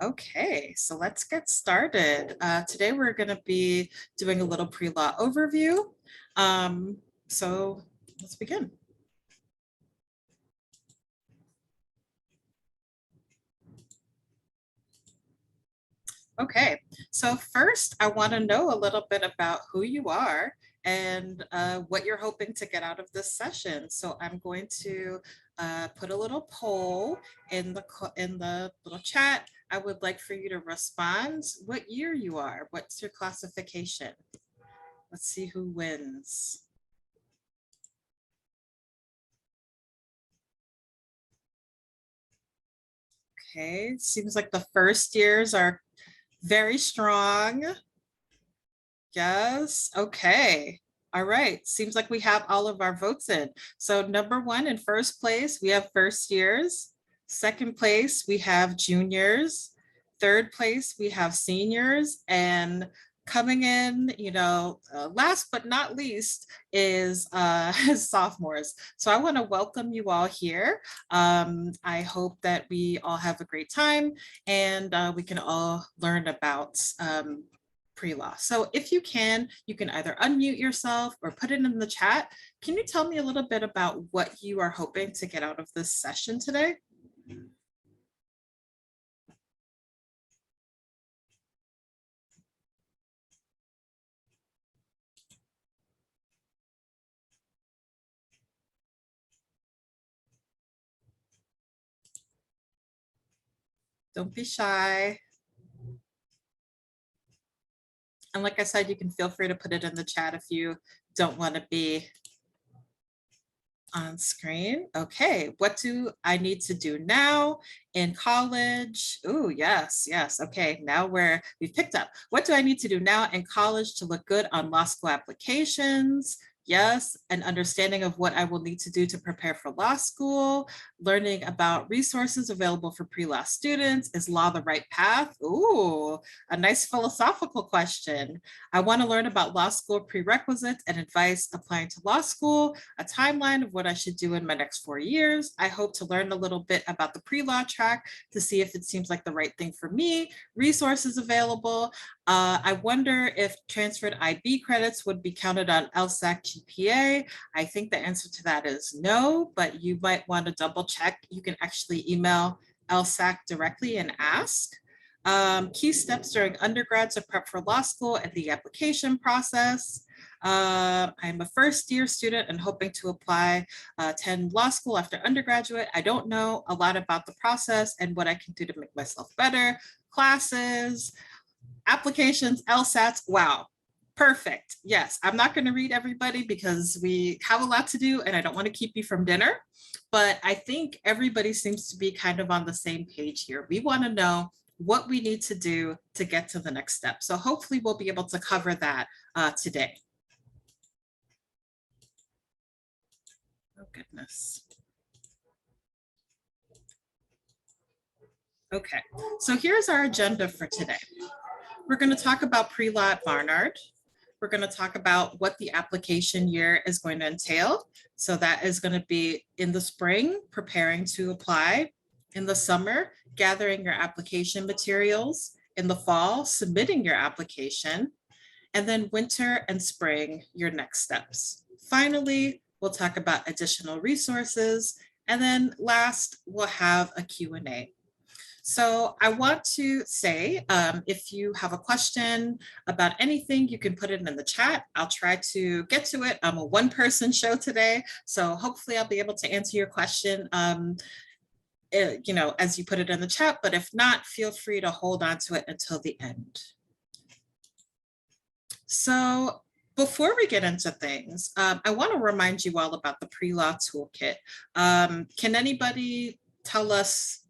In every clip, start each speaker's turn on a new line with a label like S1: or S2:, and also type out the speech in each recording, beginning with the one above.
S1: Okay, so let's get started. Today we're going to be doing a little pre-law overview. So let's begin. Okay, so first I want to know a little bit about who you are and what you're hoping to get out of this session. So I'm going to put a little poll in the little chat. I would like for you to respond what year you are. What's your classification? Let's see who wins. Okay, seems like the first years are very strong. Yes, okay. All right, seems like we have all of our votes in. So number one, in first place, we have first years. Second place, we have juniors. Third place, we have seniors. And coming in, last but not least is sophomores. So I want to welcome you all here. I hope that we all have a great time and we can all learn about pre-law. So if you can either unmute yourself or put it in the chat. Can you tell me a little bit about what you are hoping to get out of this session today? Don't be shy. And like I said, you can feel free to put it in the chat if you don't want to be on screen. Okay, what do I need to do now in college? Oh, yes. Okay, now we've picked up. What do I need to do now in college to look good on law school applications? Yes, an understanding of what I will need to do to prepare for law school, learning about resources available for pre-law students. Is law the right path? Ooh, a nice philosophical question. I want to learn about law school prerequisites and advice applying to law school, a timeline of what I should do in my next 4 years. I hope to learn a little bit about the pre-law track to see if it seems like the right thing for me, resources available. I wonder if transferred IB credits would be counted on LSAT GPA. I think the answer to that is no, but you might want to double check. You can actually email LSAC directly and ask. Key steps during undergrad to prep for law school and the application process. I'm a first year student and hoping to attend law school after undergraduate. I don't know a lot about the process and what I can do to make myself better. Classes, applications, LSATs, wow. Perfect. Yes, I'm not going to read everybody because we have a lot to do and I don't want to keep you from dinner. But I think everybody seems to be kind of on the same page here. We want to know what we need to do to get to the next step. So hopefully we'll be able to cover that today. Oh, goodness. Okay, so here's our agenda for today. We're going to talk about pre-law at Barnard. We're going to talk about what the application year is going to entail. So that is going to be in the spring, preparing to apply. In the summer, gathering your application materials. In the fall, submitting your application. And then winter and spring, your next steps. Finally, we'll talk about additional resources. And then last, we'll have a Q&A. So I want to say, if you have a question about anything, you can put it in the chat. I'll try to get to it. I'm a one-person show today, so hopefully I'll be able to answer your question, as you put it in the chat, but if not, feel free to hold on to it until the end. So before we get into things, I want to remind you all about the pre-law toolkit. Can anybody tell us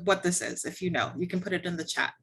S1: what this is? If you know, you can put it in the chat.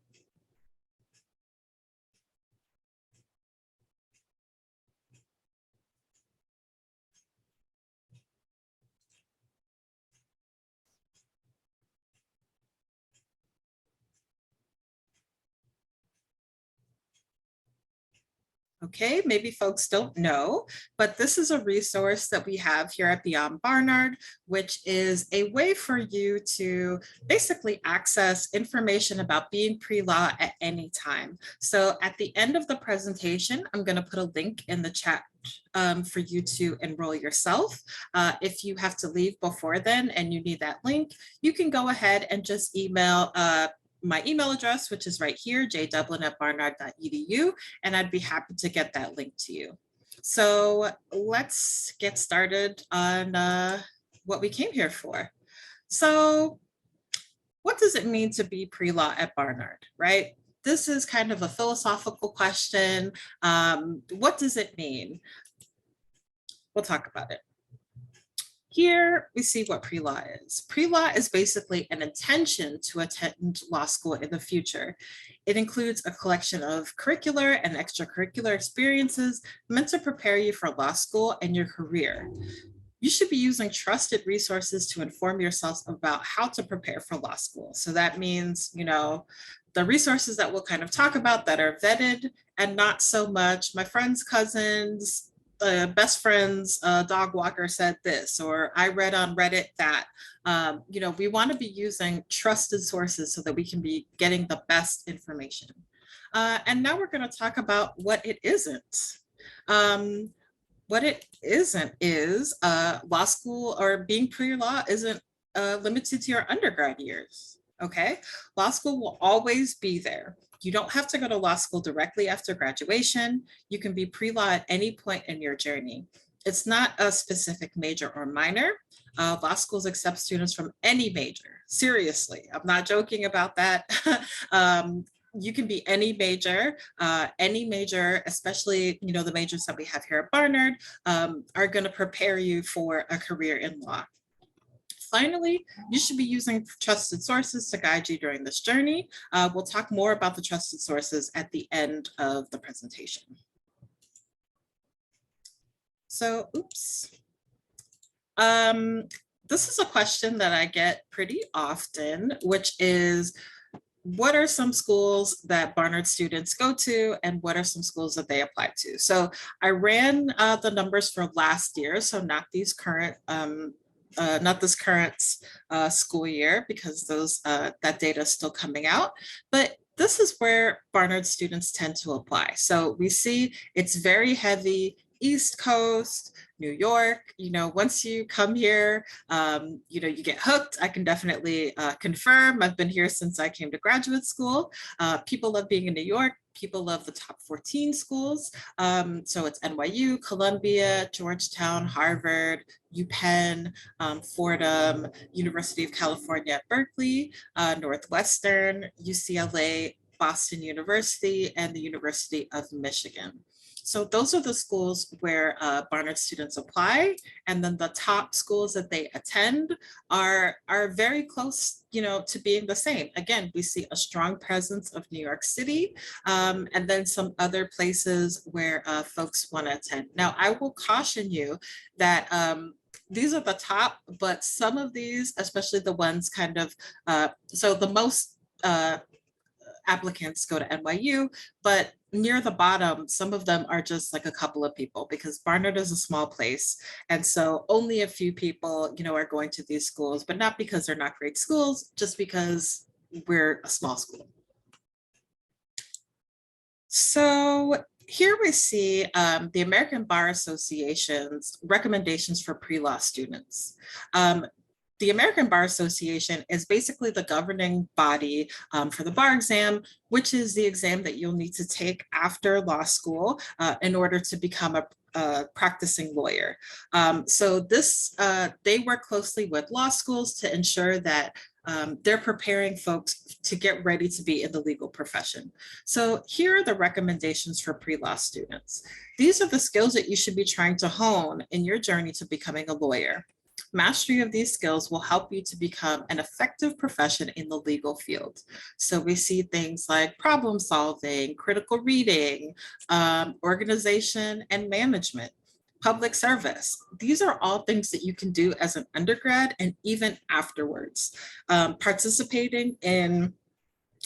S1: Okay, maybe folks don't know, but this is a resource that we have here at Beyond Barnard, which is a way for you to basically access information about being pre-law at any time. So at the end of the presentation, I'm going to put a link in the chat for you to enroll yourself. If you have to leave before then and you need that link, you can go ahead and just email my email address, which is right here, jdublin@barnard.edu, and I'd be happy to get that link to you. So let's get started on what we came here for. So what does it mean to be pre-law at Barnard, right? This is kind of a philosophical question. What does it mean? We'll talk about it. Here we see what pre-law is. Pre-law is basically an intention to attend law school in the future. It includes a collection of curricular and extracurricular experiences meant to prepare you for law school and your career. You should be using trusted resources to inform yourselves about how to prepare for law school. So that means, you know, the resources that we'll kind of talk about that are vetted and not so much my friend's cousins, best friend's dog walker said this, or I read on Reddit that. You know, we want to be using trusted sources so that we can be getting the best information. And now we're going to talk about what it isn't. What it isn't is law school or being pre-law isn't limited to your undergrad years. Okay, law school will always be there. You don't have to go to law school directly after graduation. You can be pre-law at any point in your journey. It's not a specific major or minor. Law schools accept students from any major. Seriously, I'm not joking about that. You can be any major, especially, you know, the majors that we have here at Barnard are going to prepare you for a career in law. Finally, you should be using trusted sources to guide you during this journey. We'll talk more about the trusted sources at the end of the presentation. So, oops. This is a question that I get pretty often, which is, what are some schools that Barnard students go to and what are some schools that they apply to? So I ran the numbers for last year, so not these current not this current school year, because those that data is still coming out, but this is where Barnard students tend to apply. So we see it's very heavy East Coast, New York. You know, once you come here, you know, you get hooked. I can definitely confirm. I've been here since I came to graduate school. People love being in New York. People love the top 14 schools. So it's NYU, Columbia, Georgetown, Harvard, UPenn, Fordham, University of California at Berkeley, Northwestern, UCLA, Boston University, and the University of Michigan. So those are the schools where Barnard students apply, and then the top schools that they attend are very close, you know, to being the same. Again, we see a strong presence of New York City, and then some other places where folks want to attend. Now, I will caution you that these are the top, but some of these, especially the ones kind of, so the most applicants go to NYU, but near the bottom, some of them are just like a couple of people, because Barnard is a small place. And so only a few people, you know, are going to these schools, but not because they're not great schools, just because we're a small school. So here we see the American Bar Association's recommendations for pre-law students. The American Bar Association is basically the governing body for the bar exam, which is the exam that you'll need to take after law school in order to become a practicing lawyer. So this, they work closely with law schools to ensure that they're preparing folks to get ready to be in the legal profession. So here are the recommendations for pre-law students. These are the skills that you should be trying to hone in your journey to becoming a lawyer. Mastery of these skills will help you to become an effective profession in the legal field. So we see things like problem solving, critical reading, organization and management, public service. These are all things that you can do as an undergrad and even afterwards. Participating in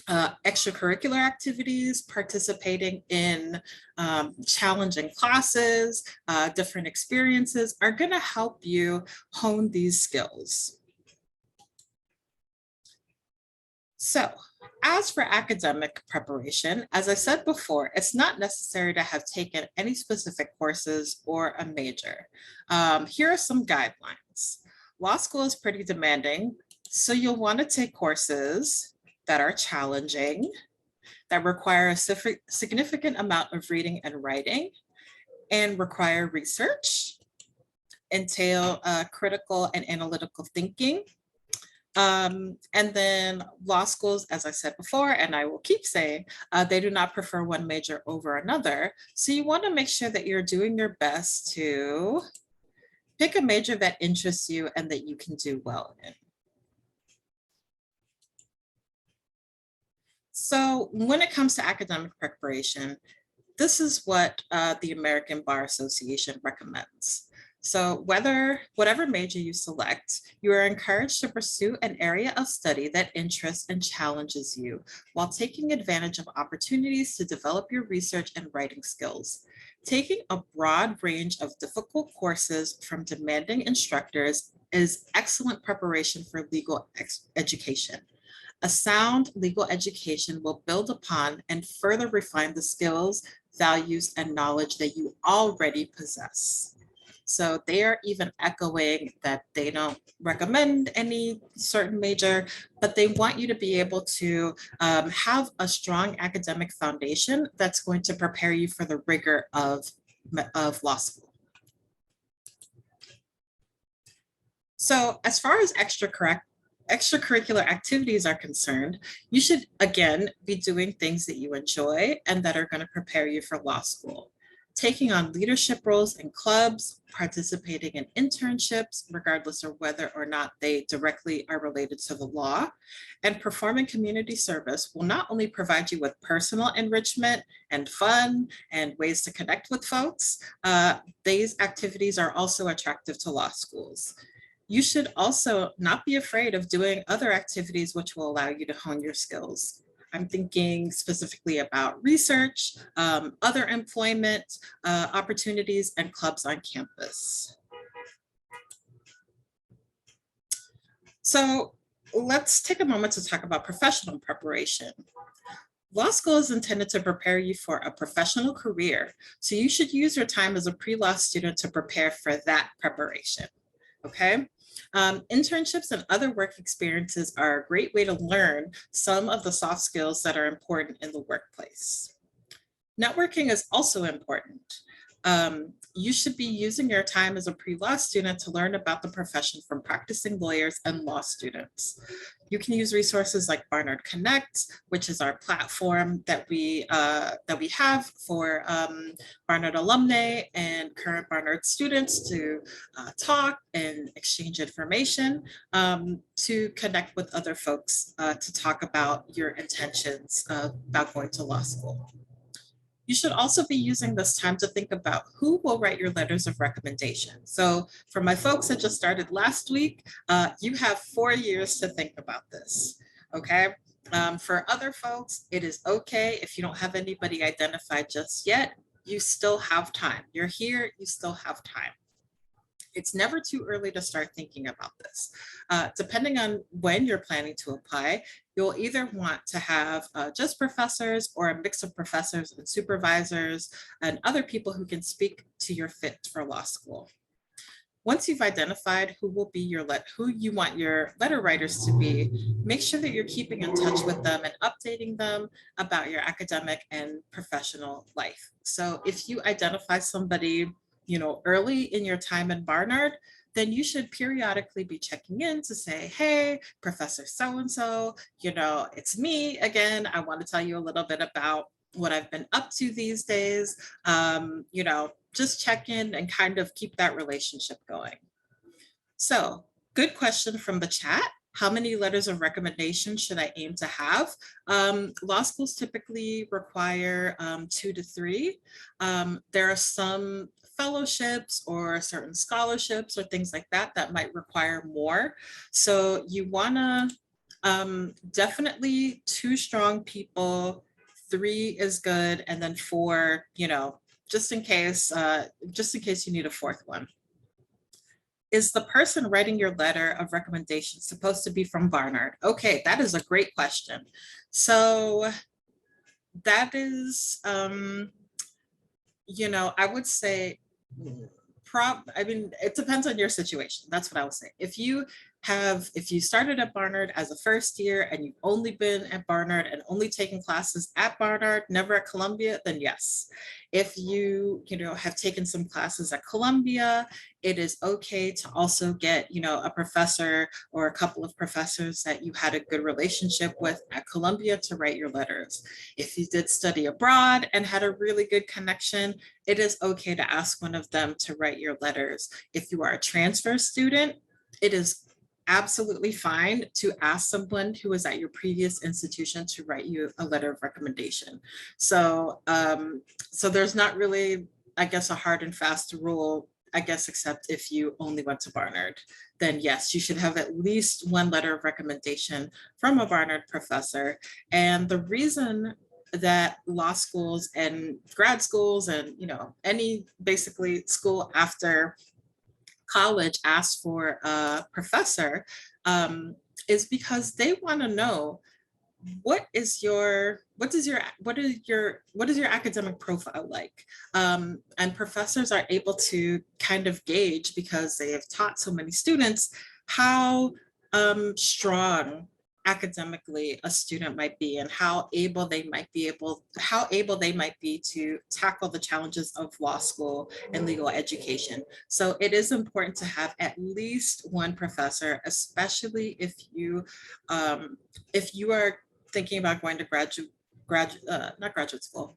S1: Extracurricular activities, participating in challenging classes, different experiences are going to help you hone these skills. So, as for academic preparation, as I said before, it's not necessary to have taken any specific courses or a major. Here are some guidelines. Law school is pretty demanding, so you'll want to take courses that are challenging, that require a significant amount of reading and writing, and require research, entail critical and analytical thinking. And then law schools, as I said before, and I will keep saying, they do not prefer one major over another. So you want to make sure that you're doing your best to pick a major that interests you and that you can do well in. So when it comes to academic preparation, this is what the American Bar Association recommends. So whatever major you select, you are encouraged to pursue an area of study that interests and challenges you while taking advantage of opportunities to develop your research and writing skills. Taking a broad range of difficult courses from demanding instructors is excellent preparation for legal education. A sound legal education will build upon and further refine the skills, values, and knowledge that you already possess. So they are even echoing that they don't recommend any certain major, but they want you to be able to have a strong academic foundation that's going to prepare you for the rigor of law school. So as far as extracurricular activities are concerned, you should, again, be doing things that you enjoy and that are going to prepare you for law school. Taking on leadership roles in clubs, participating in internships, regardless of whether or not they directly are related to the law, and performing community service will not only provide you with personal enrichment and fun and ways to connect with folks, these activities are also attractive to law schools. You should also not be afraid of doing other activities which will allow you to hone your skills. I'm thinking specifically about research, other employment opportunities, and clubs on campus. So let's take a moment to talk about professional preparation. Law school is intended to prepare you for a professional career, so you should use your time as a pre-law student to prepare for that preparation, okay? Internships and other work experiences are a great way to learn some of the soft skills that are important in the workplace. Networking is also important. You should be using your time as a pre-law student to learn about the profession from practicing lawyers and law students. You can use resources like Barnard Connect, which is our platform that we have for Barnard alumni and current Barnard students to talk and exchange information, to connect with other folks to talk about your intentions about going to law school. You should also be using this time to think about who will write your letters of recommendation. So for my folks that just started last week, you have 4 years to think about this, okay? For other folks, it is okay if you don't have anybody identified just yet. You still have time. You're here, you still have time. It's never too early to start thinking about this. Depending on when you're planning to apply, you'll either want to have just professors or a mix of professors and supervisors and other people who can speak to your fit for law school. Once you've identified who you want your letter writers to be, make sure that you're keeping in touch with them and updating them about your academic and professional life. So if you identify somebody early in your time in Barnard, then you should periodically be checking in to say, hey, Professor so-and-so, it's me again. I want to tell you a little bit about what I've been up to these days. Just check in and kind of keep that relationship going. So, good question from the chat. How many letters of recommendation should I aim to have? Law schools typically require 2 to 3. There are some fellowships or certain scholarships or things like that that might require more. So you wanna Definitely two strong people, three is good, and then four, just in case you need a fourth one. Is the person writing your letter of recommendation supposed to be from Barnard? Okay, that is a great question. So that is, I would say, I mean, it depends on your situation. That's what I would say. If you started at Barnard as a first year and you've only been at Barnard and only taken classes at Barnard, never at Columbia, then yes. If you have taken some classes at Columbia, it is okay to also get, a professor or a couple of professors that you had a good relationship with at Columbia to write your letters. If you did study abroad and had a really good connection, it is okay to ask one of them to write your letters. If you are a transfer student, it is absolutely fine to ask someone who was at your previous institution to write you a letter of recommendation. So, so there's not really, I guess, a hard and fast rule, I guess, except if you only went to Barnard, then yes, you should have at least one letter of recommendation from a Barnard professor. And the reason that law schools and grad schools and any basically school after college asks for a professor is because they want to know what is your academic profile like, and professors are able to kind of gauge, because they have taught so many students, how strong academically a student might be and how able they might be to tackle the challenges of law school and legal education. So it is important to have at least one professor, especially if you are thinking about going to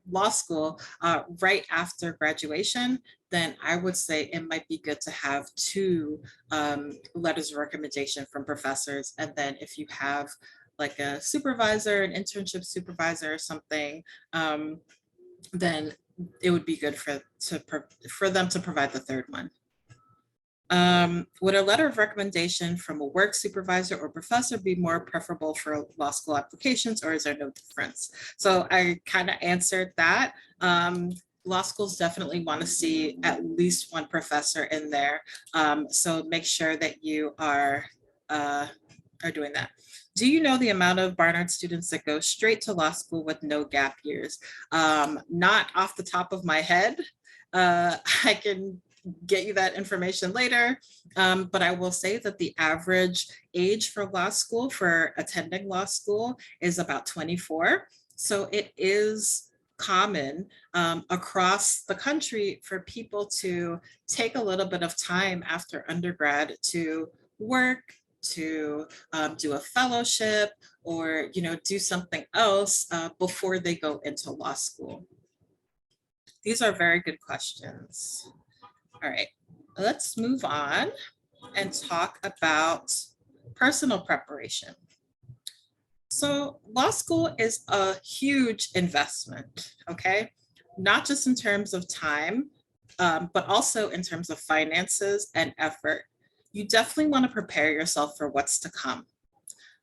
S1: law school right after graduation, then I would say it might be good to have two letters of recommendation from professors. And then if you have like a supervisor, an internship supervisor or something, then it would be good for them to provide the third one. Would a letter of recommendation from a work supervisor or professor be more preferable for law school applications, or is there no difference? So I kind of answered that. Law schools definitely want to see at least one professor in there. So make sure that you are doing that. Do you know the amount of Barnard students that go straight to law school with no gap years? Not off the top of my head. I can get you that information later. But I will say that the average age for law school, for attending law school, is about 24. So it is common across the country for people to take a little bit of time after undergrad to work, to do a fellowship, or do something else before they go into law school. These are very good questions. All right, let's move on and talk about personal preparation. So law school is a huge investment, okay? Not just in terms of time, but also in terms of finances and effort. You definitely want to prepare yourself for what's to come.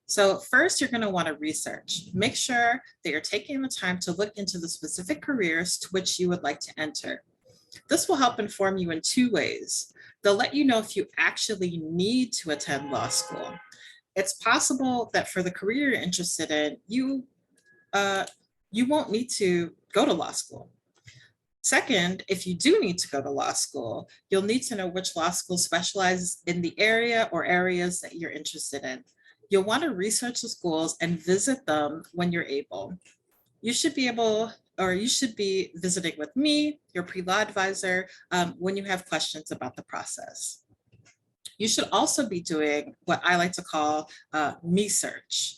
S1: So first, you're going to want to research. Make sure that you're taking the time to look into the specific careers to which you would like to enter. This will help inform you in two ways. They'll let you know if you actually need to attend law school. It's possible that for the career you're interested in, you won't need to go to law school. Second, if you do need to go to law school, you'll need to know which law school specializes in the area or areas that you're interested in. You'll want to research the schools and visit them when you're able. You should be visiting with me, your pre-law advisor, when you have questions about the process. You should also be doing what I like to call me-search.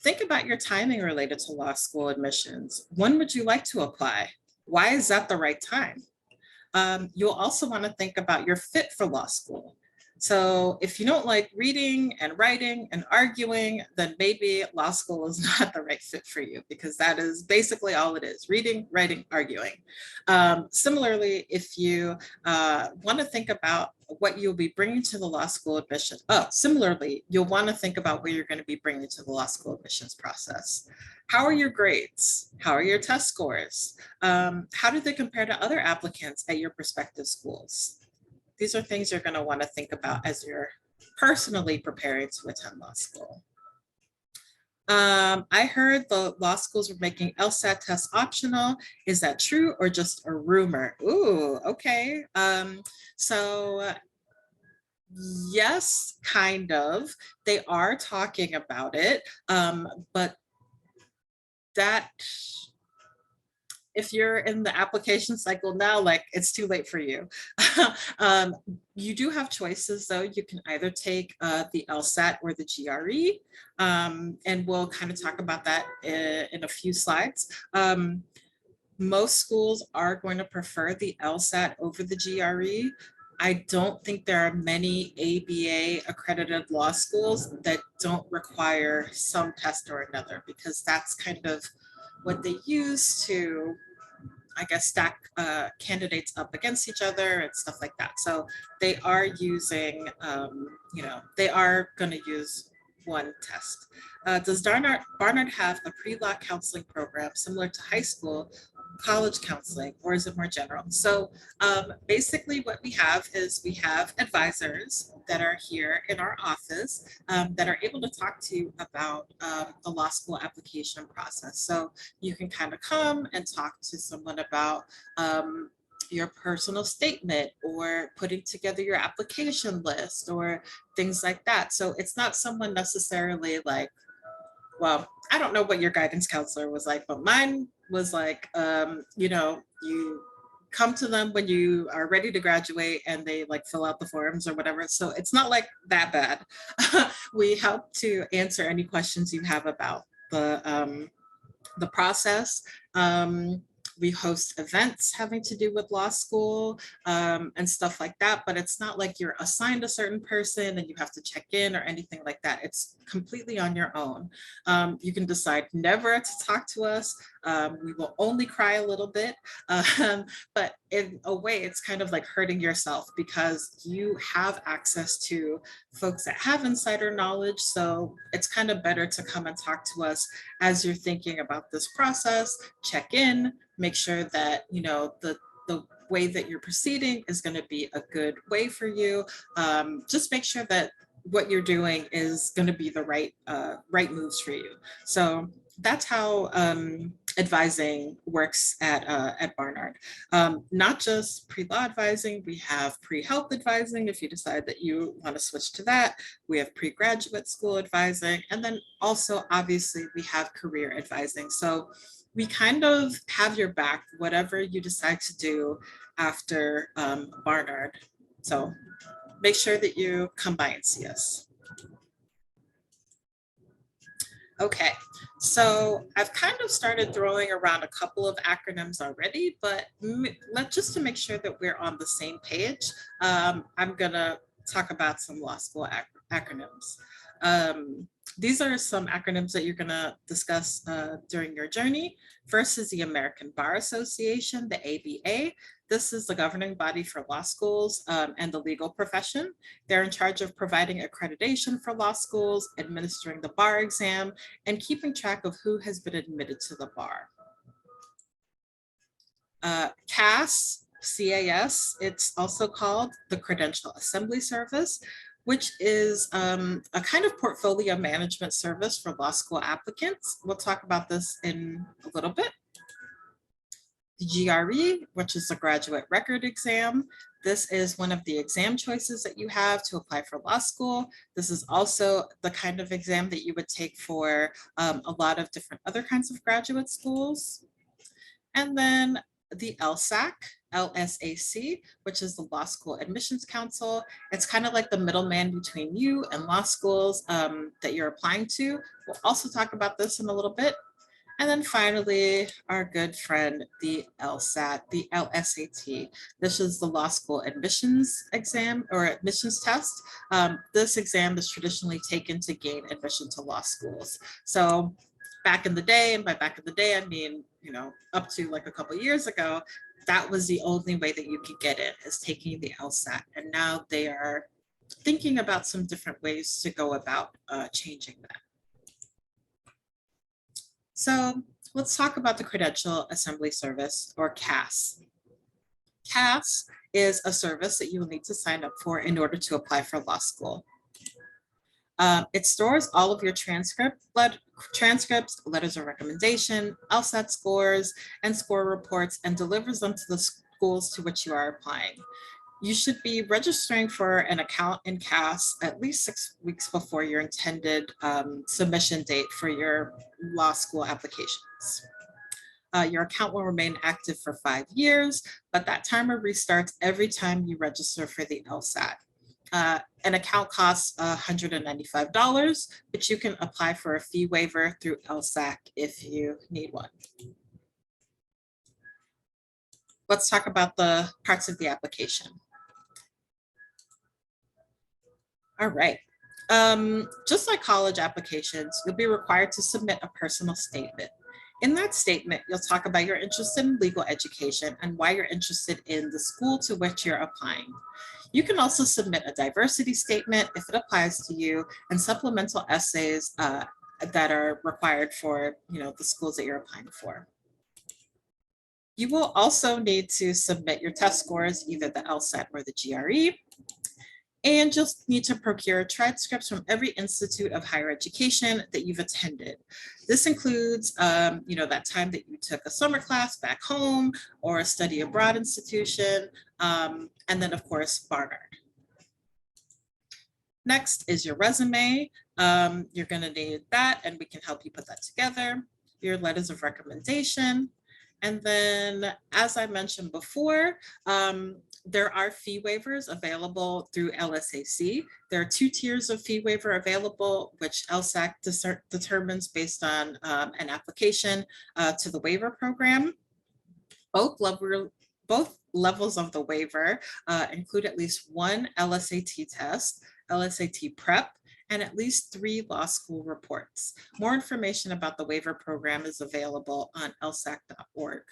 S1: Think about your timing related to law school admissions. When would you like to apply? Why is that the right time? You'll also want to think about your fit for law school. So if you don't like reading and writing and arguing, then maybe law school is not the right fit for you, because that is basically all it is: reading, writing, arguing. Similarly, if you want to think about what you'll be bringing to the law school admission, similarly, you'll want to think about what you're going to be bringing to the law school admissions process. How are your grades? How are your test scores? How do they compare to other applicants at your prospective schools? These are things you're going to want to think about as you're personally preparing to attend law school. I heard the law schools were making LSAT tests optional. Is that true or just a rumor? Ooh, okay. So yes, kind of. They are talking about it, but that if you're in the application cycle now, like, it's too late for you. You do have choices though. You can either take the LSAT or the GRE, and we'll kind of talk about that in a few slides. Most schools are going to prefer the LSAT over the GRE. I don't think there are many ABA accredited law schools that don't require some test or another, because that's kind of what they use to, I guess, stack candidates up against each other and stuff like that. So they are using, they are going to use one test. Does Barnard have a pre-law counseling program similar to high school, college counseling, or is it more general? So basically what we have is we have advisors that are here in our office that are able to talk to you about the law school application process. So you can kind of come and talk to someone about your personal statement or putting together your application list or things like that. So it's not someone necessarily like, well, I don't know what your guidance counselor was like, but mine was like, you come to them when you are ready to graduate and they like fill out the forms or whatever. So it's not like that bad. We help to answer any questions you have about the process. We host events having to do with law school and stuff like that, but it's not like you're assigned a certain person and you have to check in or anything like that. It's completely on your own. You can decide never to talk to us. We will only cry a little bit, but in a way, it's kind of like hurting yourself because you have access to folks that have insider knowledge. So it's kind of better to come and talk to us as you're thinking about this process. Check in, make sure that the way that you're proceeding is going to be a good way for you. Just make sure that what you're doing is going to be the right moves for you. So that's how advising works at Barnard. Not just pre-law advising, we have pre-health advising if you decide that you want to switch to that. We have pre-graduate school advising, and then also obviously we have career advising. So we kind of have your back, whatever you decide to do after Barnard. So make sure that you come by and see us. Okay, so I've kind of started throwing around a couple of acronyms already, but just to make sure that we're on the same page, I'm gonna talk about some law school acronyms. These are some acronyms that you're gonna discuss during your journey. First is the American Bar Association, the ABA. This is the governing body for law schools and the legal profession. They're in charge of providing accreditation for law schools, administering the bar exam, and keeping track of who has been admitted to the bar. CAS, CAS, it's also called the Credential Assembly Service, which is a kind of portfolio management service for law school applicants. We'll talk about this in a little bit. The GRE, which is the Graduate Record Exam. This is one of the exam choices that you have to apply for law school. This is also the kind of exam that you would take for a lot of different other kinds of graduate schools. And then the LSAC, LSAC, which is the Law School Admissions Council. It's kind of like the middleman between you and law schools that you're applying to. We'll also talk about this in a little bit. And then finally, our good friend, the LSAT, the LSAT. This is the law school admissions exam or admissions test. This exam is traditionally taken to gain admission to law schools. So back in the day, and by back in the day, I mean, up to like a couple of years ago, that was the only way that you could get in, is taking the LSAT. And now they are thinking about some different ways to go about changing that. So let's talk about the Credential Assembly Service, or CAS. CAS is a service that you will need to sign up for in order to apply for law school. It stores all of your transcripts, letters of recommendation, LSAT scores, and score reports, and delivers them to the schools to which you are applying. You should be registering for an account in CAS at least 6 weeks before your intended submission date for your law school applications. Your account will remain active for 5 years, but that timer restarts every time you register for the LSAT. An account costs $195, but you can apply for a fee waiver through LSAC if you need one. Let's talk about the parts of the application. All right. Just like college applications, you'll be required to submit a personal statement. In that statement, you'll talk about your interest in legal education and why you're interested in the school to which you're applying. You can also submit a diversity statement if it applies to you, and supplemental essays that are required for the schools that you're applying for. You will also need to submit your test scores, either the LSAT or the GRE. And you'll need to procure transcripts from every institute of higher education that you've attended. This includes, that time that you took a summer class back home or a study abroad institution, and then of course, Barnard. Next is your resume. You're gonna need that, and we can help you put that together. Your letters of recommendation. And then, as I mentioned before, there are fee waivers available through LSAC. There are 2 tiers of fee waiver available, which LSAC determines based on an application to the waiver program. Both levels of the waiver include at least 1 LSAT test, LSAT prep, and at least 3 law school reports. More information about the waiver program is available on lsac.org.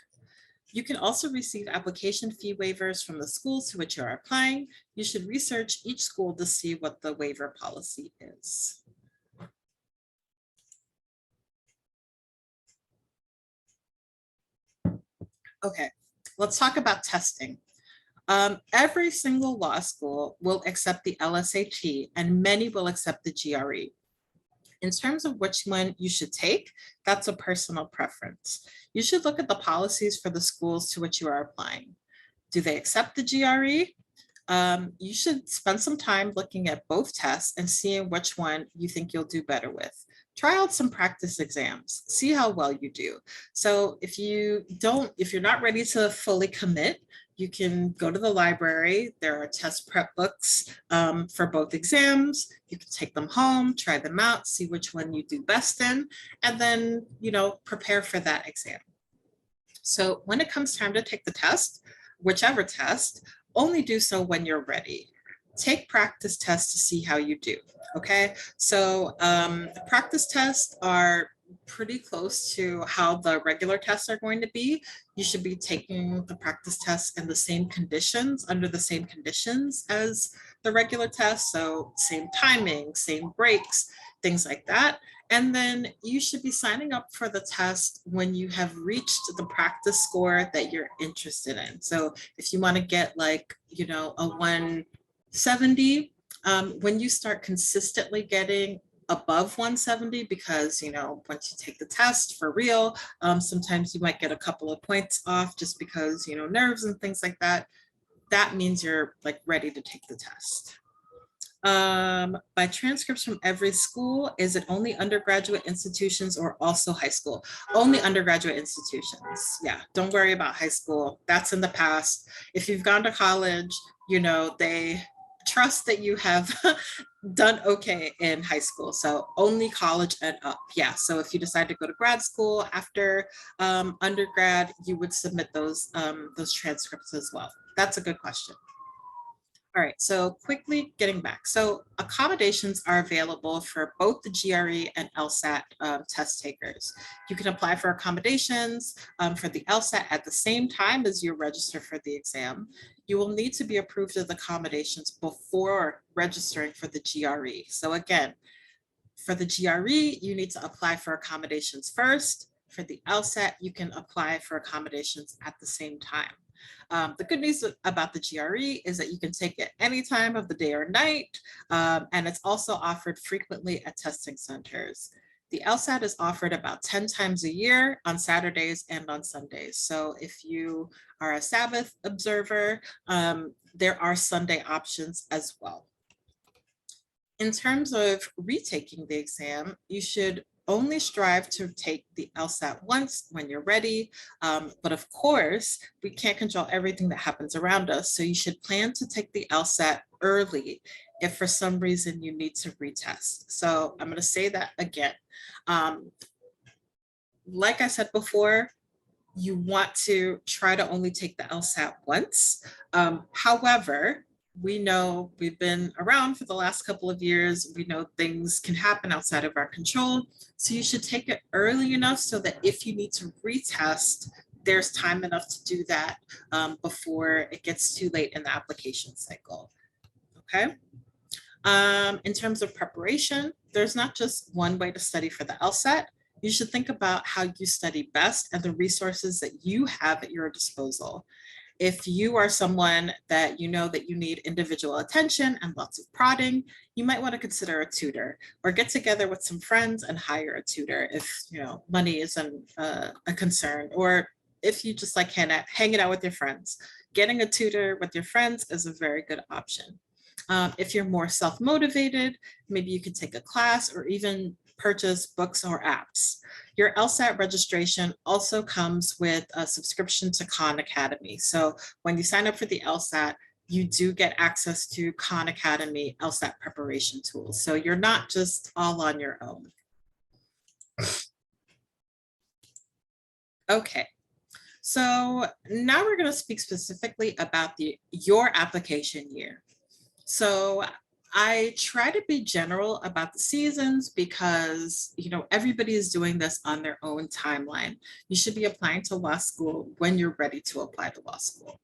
S1: You can also receive application fee waivers from the schools to which you are applying. You should research each school to see what the waiver policy is. Okay, let's talk about testing. Every single law school will accept the LSAT, and many will accept the GRE. In terms of which one you should take, that's a personal preference. You should look at the policies for the schools to which you are applying. Do they accept the GRE? You should spend some time looking at both tests and seeing which one you think you'll do better with. Try out some practice exams, see how well you do. So if you're not ready to fully commit, you can go to the library. There are test prep books for both exams. You can take them home, try them out, see which one you do best in, and then, prepare for that exam. So when it comes time to take the test, whichever test, only do so when you're ready. Take practice tests to see how you do, okay? So the practice tests are pretty close to how the regular tests are going to be. You should be taking the practice tests in the same conditions, under the same conditions as the regular test. So same timing, same breaks, things like that. And then you should be signing up for the test when you have reached the practice score that you're interested in. So if you want to get a 170, when you start consistently getting above 170, because once you take the test for real, sometimes you might get a couple of points off just because nerves and things like that. That means you're ready to take the test. By transcripts from every school, is it only undergraduate institutions or also high school? Only undergraduate institutions. Yeah, don't worry about high school. That's in the past. If you've gone to college, they trust that you have done okay in high school. So only college and up. Yeah. So if you decide to go to grad school after undergrad, you would submit those transcripts as well. That's a good question. All right, so quickly getting back. So accommodations are available for both the GRE and LSAT test takers. You can apply for accommodations for the LSAT at the same time as you register for the exam. You will need to be approved of accommodations before registering for the GRE. So again, for the GRE, you need to apply for accommodations first. For the LSAT, you can apply for accommodations at the same time. The good news about the GRE is that you can take it any time of the day or night, and it's also offered frequently at testing centers. The LSAT is offered about 10 times a year on Saturdays and on Sundays. So if you are a Sabbath observer, there are Sunday options as well. In terms of retaking the exam, you should only strive to take the LSAT once when you're ready. But of course, we can't control everything that happens around us. So you should plan to take the LSAT early if for some reason you need to retest. So I'm going to say that again. Like I said before, you want to try to only take the LSAT once. However, we know we've been around for the last couple of years. We know things can happen outside of our control. So you should take it early enough so that if you need to retest, there's time enough to do that before it gets too late in the application cycle. Okay. In terms of preparation, there's not just one way to study for the LSAT. You should think about how you study best and the resources that you have at your disposal. If you are someone that you know that you need individual attention and lots of prodding, you might want to consider a tutor or get together with some friends and hire a tutor if money isn't a concern, or if you just like hanging out with your friends. Getting a tutor with your friends is a very good option. If you're more self-motivated, maybe you could take a class or even purchase books or apps. Your LSAT registration also comes with a subscription to Khan Academy. So when you sign up for the LSAT, you do get access to Khan Academy LSAT preparation tools. So you're not just all on your own. Okay. So now we're going to speak specifically about your application year. So I try to be general about the seasons because, everybody is doing this on their own timeline. You should be applying to law school when you're ready to apply to law school.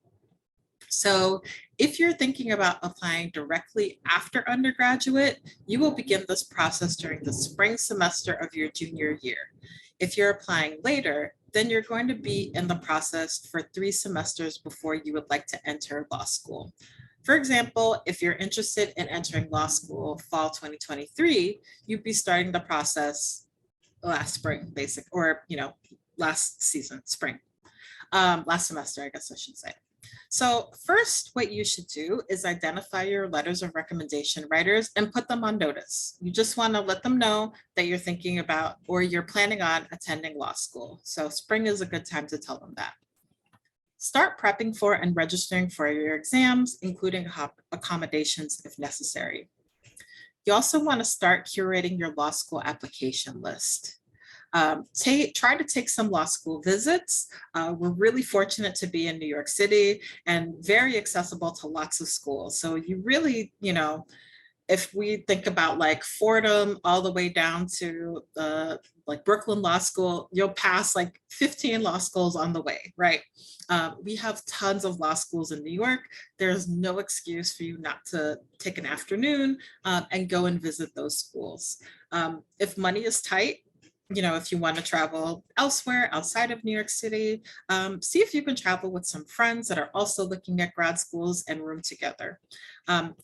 S1: So if you're thinking about applying directly after undergraduate, you will begin this process during the spring semester of your junior year. If you're applying later, then you're going to be in the process for 3 semesters before you would like to enter law school. For example, if you're interested in entering law school fall 2023, you'd be starting the process last spring, last season, spring, last semester, I guess I should say. So first, what you should do is identify your letters of recommendation writers and put them on notice. You just want to let them know that you're thinking about or you're planning on attending law school. So spring is a good time to tell them that. Start prepping for and registering for your exams, including accommodations if necessary. You also want to start curating your law school application list. Try to take some law school visits. We're really fortunate to be in New York City and very accessible to lots of schools. So you really, if we think about like Fordham all the way down to like Brooklyn Law School, you'll pass like 15 law schools on the way, right? We have tons of law schools in New York. There's no excuse for you not to take an afternoon and go and visit those schools. If money is tight, if you want to travel elsewhere outside of New York City, see if you can travel with some friends that are also looking at grad schools and room together.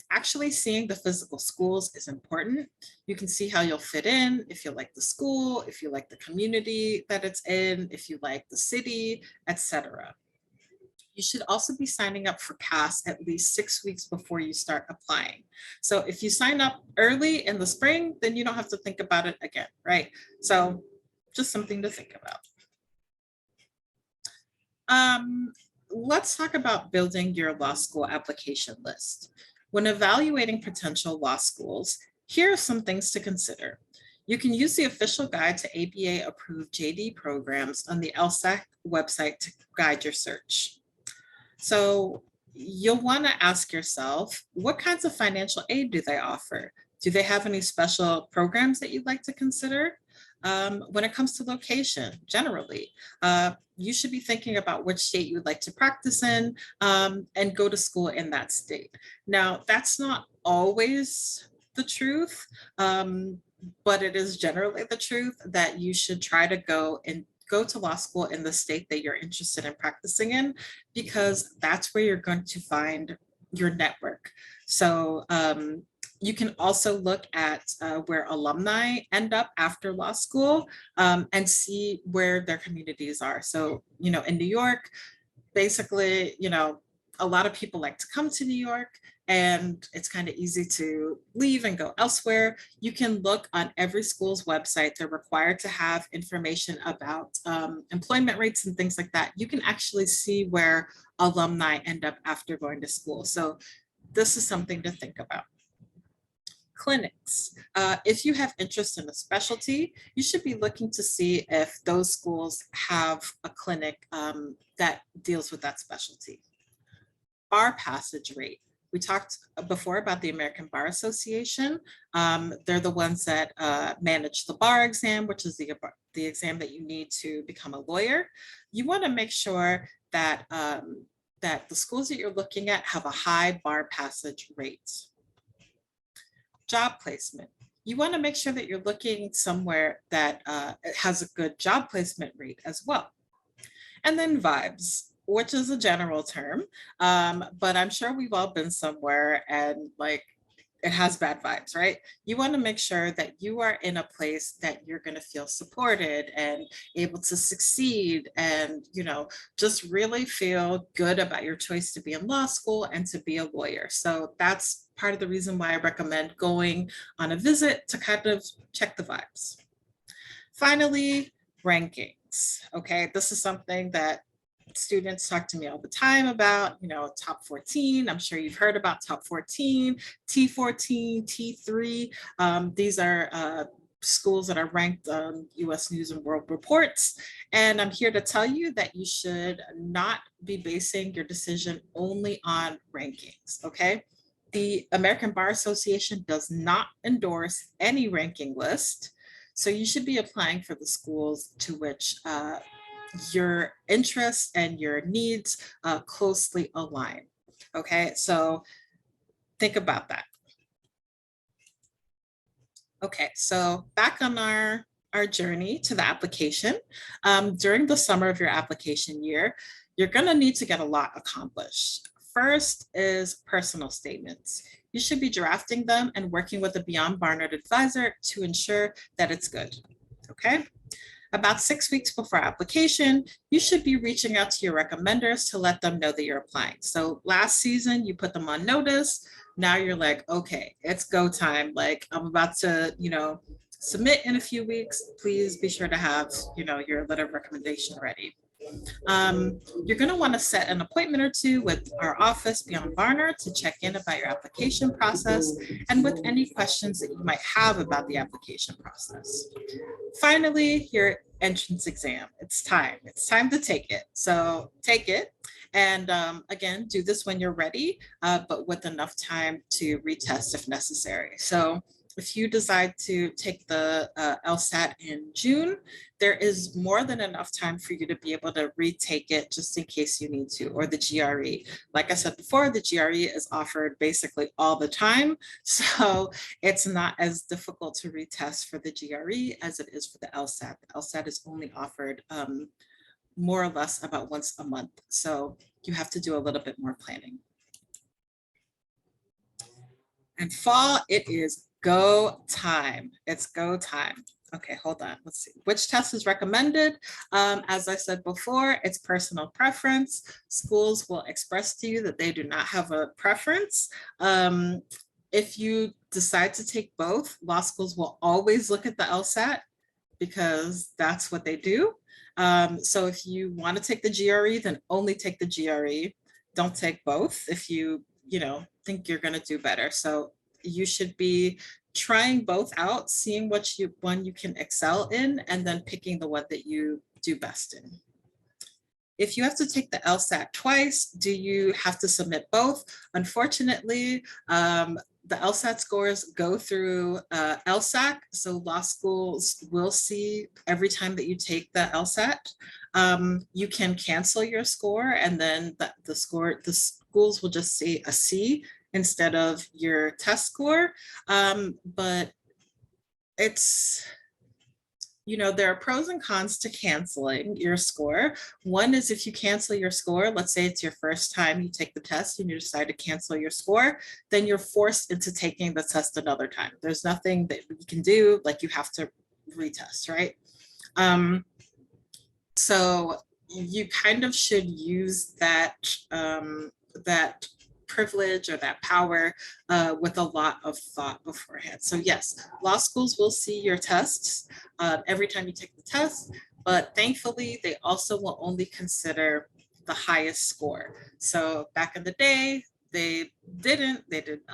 S1: Actually seeing the physical schools is important. You can see how you'll fit in, if you like the school, if you like the community that it's in, if you like the city, etc. You should also be signing up for CAS at least 6 weeks before you start applying. So if you sign up early in the spring, then you don't have to think about it again, right? So just something to think about. Let's talk about building your law school application list. When evaluating potential law schools, here are some things to consider. You can use the official guide to ABA approved JD programs on the LSAT website to guide your search. So you'll want to ask yourself, what kinds of financial aid do they offer? Do they have any special programs that you'd like to consider? When it comes to location, generally, you should be thinking about which state you would like to practice in and go to school in that state. Now, that's not always the truth, but it is generally the truth that you should try to go to law school in the state that you're interested in practicing in, because that's where you're going to find your network. So you can also look at where alumni end up after law school and see where their communities are. So, in New York, basically, a lot of people like to come to New York, and it's kind of easy to leave and go elsewhere. You can look on every school's website. They're required to have information about employment rates and things like that. You can actually see where alumni end up after going to school. So this is something to think about. Clinics. If you have interest in a specialty, you should be looking to see if those schools have a clinic that deals with that specialty. Bar passage rate. We talked before about the American Bar Association. They're the ones that manage the bar exam, which is the exam that you need to become a lawyer. You want to make sure that, that the schools that you're looking at have a high bar passage rate. Job placement. You want to make sure that you're looking somewhere that has a good job placement rate as well. And then vibes, which is a general term, but I'm sure we've all been somewhere and it has bad vibes, right? You want to make sure that you are in a place that you're going to feel supported and able to succeed and, just really feel good about your choice to be in law school and to be a lawyer. So that's part of the reason why I recommend going on a visit to kind of check the vibes. Finally, rankings. Okay, this is something that students talk to me all the time about, top 14. I'm sure you've heard about top 14, T14, T3. These are schools that are ranked on US News and World Reports. And I'm here to tell you that you should not be basing your decision only on rankings, okay? The American Bar Association does not endorse any ranking list. So you should be applying for the schools to which your interests and your needs closely align. Okay, so think about that. Okay, so back on our journey to the application. During the summer of your application year, you're gonna need to get a lot accomplished. First is personal statements. You should be drafting them and working with a Beyond Barnard advisor to ensure that it's good, okay? About 6 weeks before application, you should be reaching out to your recommenders to let them know that you're applying. So last season, you put them on notice. Now you're like, okay, it's go time. I'm about to, submit in a few weeks. Please be sure to have, your letter of recommendation ready. You're going to want to set an appointment or two with our office Beyond Barnard to check in about your application process and with any questions that you might have about the application process. Finally, your entrance exam. It's time to take it. So take it. And again, do this when you're ready, but with enough time to retest if necessary. So if you decide to take the LSAT in June, there is more than enough time for you to be able to retake it just in case you need to, or the GRE. Like I said before, the GRE is offered basically all the time. So it's not as difficult to retest for the GRE as it is for the LSAT. The LSAT is only offered more or less about once a month. So you have to do a little bit more planning. And fall, it is go time. It's go time. Okay, hold on. Let's see. Which test is recommended? As I said before, it's personal preference. Schools will express to you that they do not have a preference. If you decide to take both, law schools will always look at the LSAT because that's what they do. So if you want to take the GRE, then only take the GRE. Don't take both if you think you're going to do better. So you should be trying both out, seeing one you can excel in, and then picking the one that you do best in. If you have to take the LSAT twice, do you have to submit both? Unfortunately, the LSAT scores go through LSAC, so law schools will see every time that you take the LSAT. You can cancel your score, and then the schools will just see a C instead of your test score. But it's, there are pros and cons to canceling your score. One is if you cancel your score, let's say it's your first time you take the test and you decide to cancel your score, then you're forced into taking the test another time. There's nothing that you can do, like you have to retest, right? So you kind of should use that privilege or that power with a lot of thought beforehand. So yes, law schools will see your tests every time you take the test, but thankfully they also will only consider the highest score. So back in the day, they did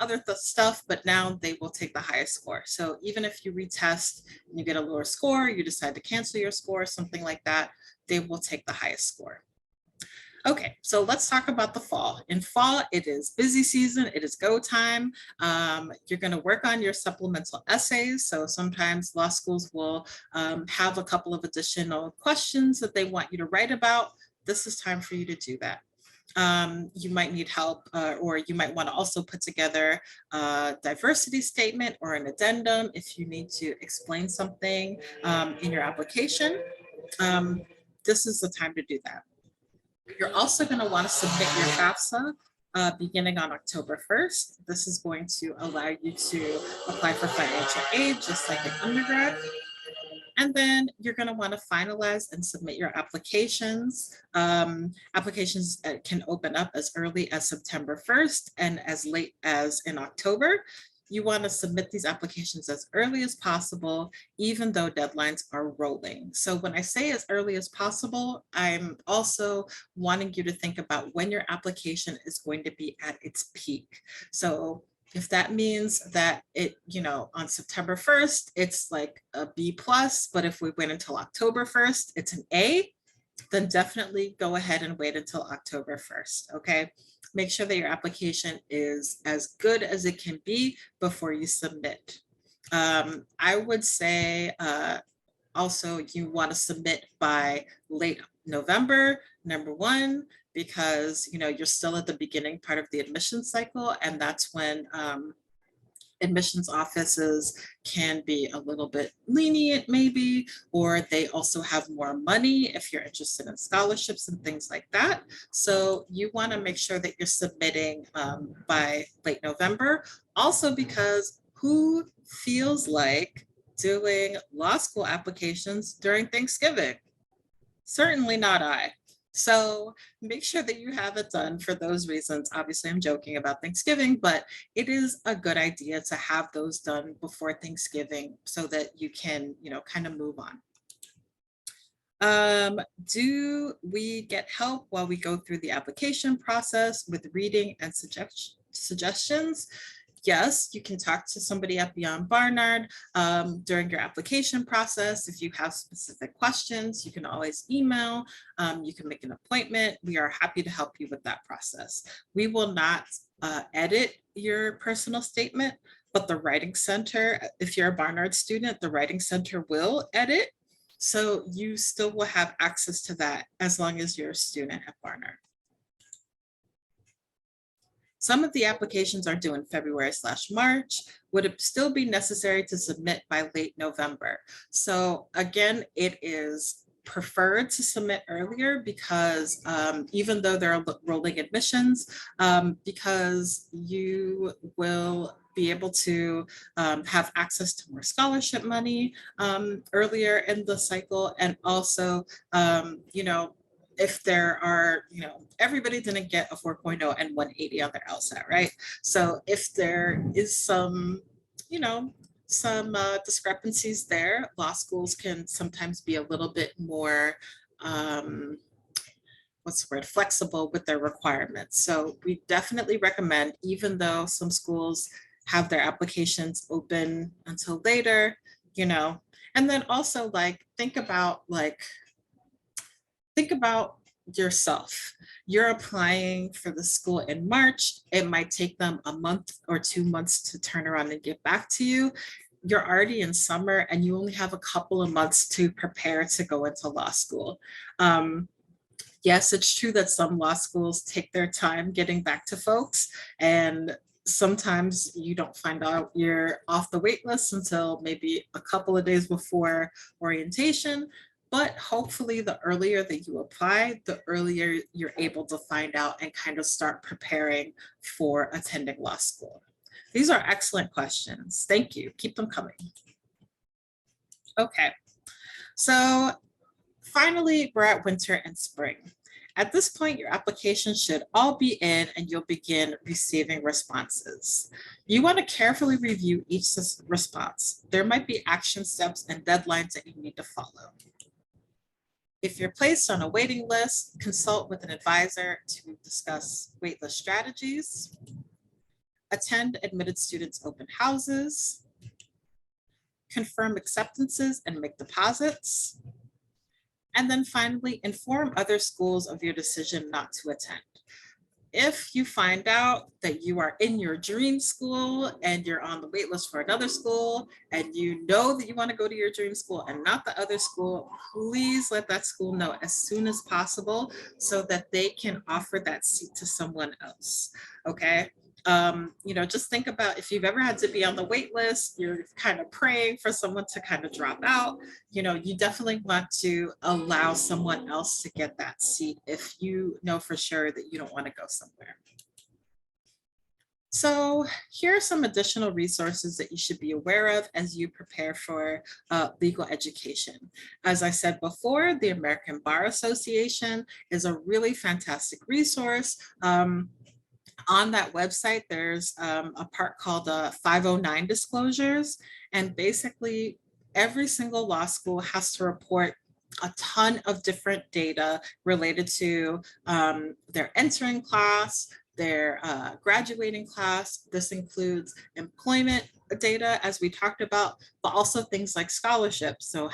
S1: other stuff, but now they will take the highest score. So even if you retest and you get a lower score, you decide to cancel your score, something like that, they will take the highest score. Okay, so let's talk about the fall. In fall, it is busy season, it is go time. You're gonna work on your supplemental essays. So sometimes law schools will have a couple of additional questions that they want you to write about. This is time for you to do that. You might need help, or you might want to also put together a diversity statement or an addendum if you need to explain something in your application. This is the time to do that. You're also going to want to submit your FAFSA beginning on October 1st. This is going to allow you to apply for financial aid, just like an undergrad. And then you're going to want to finalize and submit your applications. Applications can open up as early as September 1st and as late as in October. You want to submit these applications as early as possible, even though deadlines are rolling. So when I say as early as possible, I'm also wanting you to think about when your application is going to be at its peak. So if that means that on September 1st, it's like a B+, but if we wait until October 1st, it's an A, then definitely go ahead and wait until October 1st, okay? Make sure that your application is as good as it can be before you submit. I would say also you want to submit by late November, number one, because you're still at the beginning part of the admissions cycle, and that's when admissions offices can be a little bit lenient maybe, or they also have more money if you're interested in scholarships and things like that. So you want to make sure that you're submitting by late November. Also because who feels like doing law school applications during Thanksgiving? Certainly not I. So make sure that you have it done for those reasons. Obviously, I'm joking about Thanksgiving, but it is a good idea to have those done before Thanksgiving so that you can, kind of move on. Do we get help while we go through the application process with reading and suggestions? Yes, you can talk to somebody at Beyond Barnard during your application process. If you have specific questions, you can always email, you can make an appointment. We are happy to help you with that process. We will not edit your personal statement, but the Writing Center, if you're a Barnard student, the Writing Center will edit. So you still will have access to that as long as you're a student at Barnard. Some of the applications are due in February/March. Would it still be necessary to submit by late November? So again, it is preferred to submit earlier because even though there are rolling admissions, because you will be able to have access to more scholarship money earlier in the cycle, and also, if there are, everybody didn't get a 4.0 and 180 on their LSAT, right? So if there is some, some discrepancies there, law schools can sometimes be a little bit more what's the word, flexible with their requirements. So we definitely recommend, even though some schools have their applications open until later, you know, and then also like think about yourself. You're applying for the school in March. It might take them a month or 2 months to turn around and get back to you. You're already in summer and you only have a couple of months to prepare to go into law school. Yes, it's true that some law schools take their time getting back to folks, and sometimes you don't find out you're off the wait list until maybe a couple of days before orientation. But hopefully the earlier that you apply, the earlier you're able to find out and kind of start preparing for attending law school. These are excellent questions. Thank you. Keep them coming. Okay, so finally, we're at winter and spring. At this point, your application should all be in and you'll begin receiving responses. You want to carefully review each response. There might be action steps and deadlines that you need to follow. If you're placed on a waiting list, consult with an advisor to discuss waitlist strategies. Attend admitted students' open houses. Confirm acceptances and make deposits. And then finally, inform other schools of your decision not to attend. If you find out that you are in your dream school and you're on the wait list for another school and you know that you want to go to your dream school and not the other school, please let that school know as soon as possible so that they can offer that seat to someone else, okay? Just think about if you've ever had to be on the wait list, you're kind of praying for someone to kind of drop out, you definitely want to allow someone else to get that seat if you know for sure that you don't want to go somewhere. So here are some additional resources that you should be aware of as you prepare for legal education. As I said before, the American Bar Association is a really fantastic resource. On that website, there's a part called 509 disclosures. And basically, every single law school has to report a ton of different data related to their entering class, their graduating class. This includes employment data, as we talked about, but also things like scholarships. So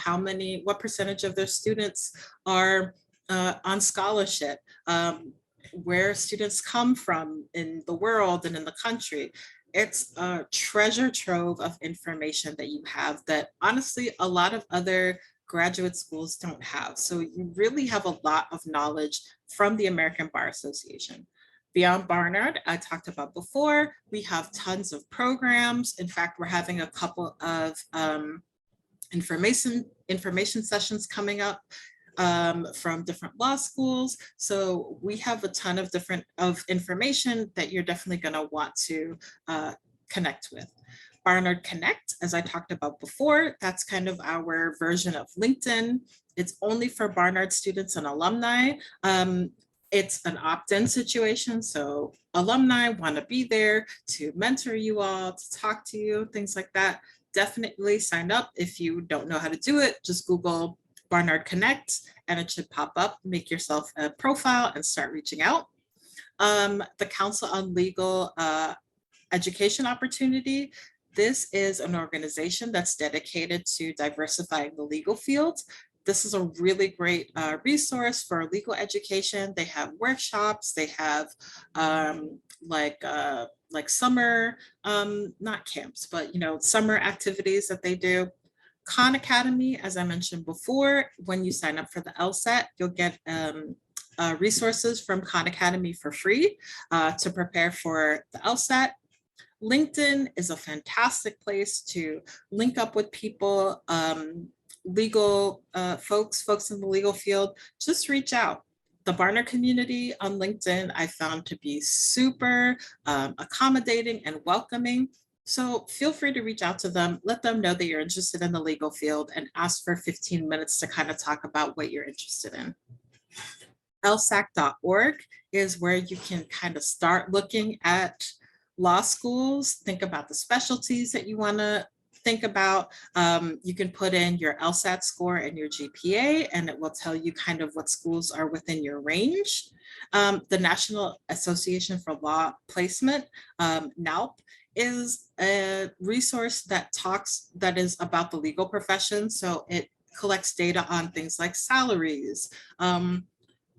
S1: what percentage of their students are on scholarship? Where students come from in the world and in the country. It's a treasure trove of information that you have that honestly a lot of other graduate schools don't have. So you really have a lot of knowledge from the American Bar Association. Beyond Barnard, I talked about before, we have tons of programs. In fact, we're having a couple of information sessions coming up from different law schools. So we have a ton of information that you're definitely going to want to connect with. Barnard Connect, as I talked about before, that's kind of our version of LinkedIn. It's only for Barnard students and alumni. It's an opt-in situation. So alumni want to be there to mentor you all, to talk to you, things like that. Definitely sign up. If you don't know how to do it, just Google Barnard Connect, and it should pop up. Make yourself a profile and start reaching out. The Council on Legal Education Opportunity. This is an organization that's dedicated to diversifying the legal field. This is a really great resource for legal education. They have workshops. They have like summer, not camps, but summer activities that they do. Khan Academy, as I mentioned before, when you sign up for the LSAT, you'll get resources from Khan Academy for free to prepare for the LSAT. LinkedIn is a fantastic place to link up with people, legal folks in the legal field. Just reach out. The Barnard community on LinkedIn I found to be super accommodating and welcoming. So feel free to reach out to them, let them know that you're interested in the legal field, and ask for 15 minutes to kind of talk about what you're interested in. LSAC.org is where you can kind of start looking at law schools, think about the specialties that you want to think about. You can put in your LSAT score and your GPA, and it will tell you kind of what schools are within your range. The National Association for Law Placement, NALP, is a resource that is about the legal profession. So it collects data on things like salaries,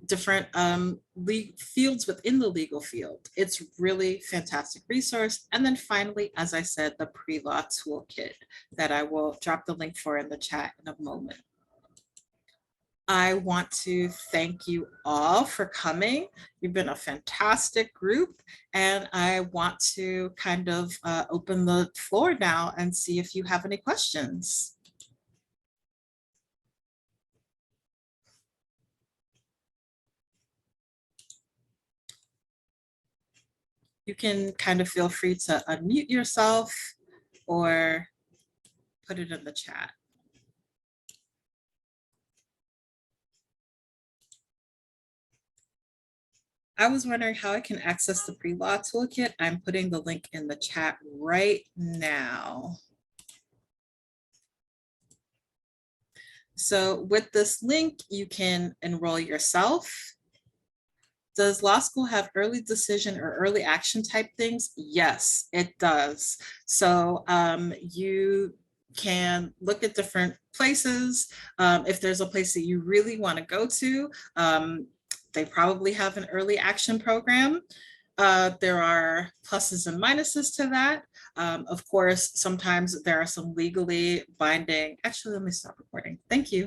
S1: different fields within the legal field. It's really fantastic resource. And then finally, as I said, the pre-law toolkit that I will drop the link for in the chat in a moment. I want to thank you all for coming. You've been a fantastic group, and I want to kind of open the floor now and see if you have any questions. You can kind of feel free to unmute yourself or put it in the chat. I was wondering how I can access the pre-law toolkit. I'm putting the link in the chat right now. So with this link, you can enroll yourself. Does law school have early decision or early action type things? Yes, it does. So you can look at different places. If there's a place that you really want to go to, they probably have an early action program. There are pluses and minuses to that. Of course, sometimes there are some legally binding. Actually, let me stop recording. Thank you.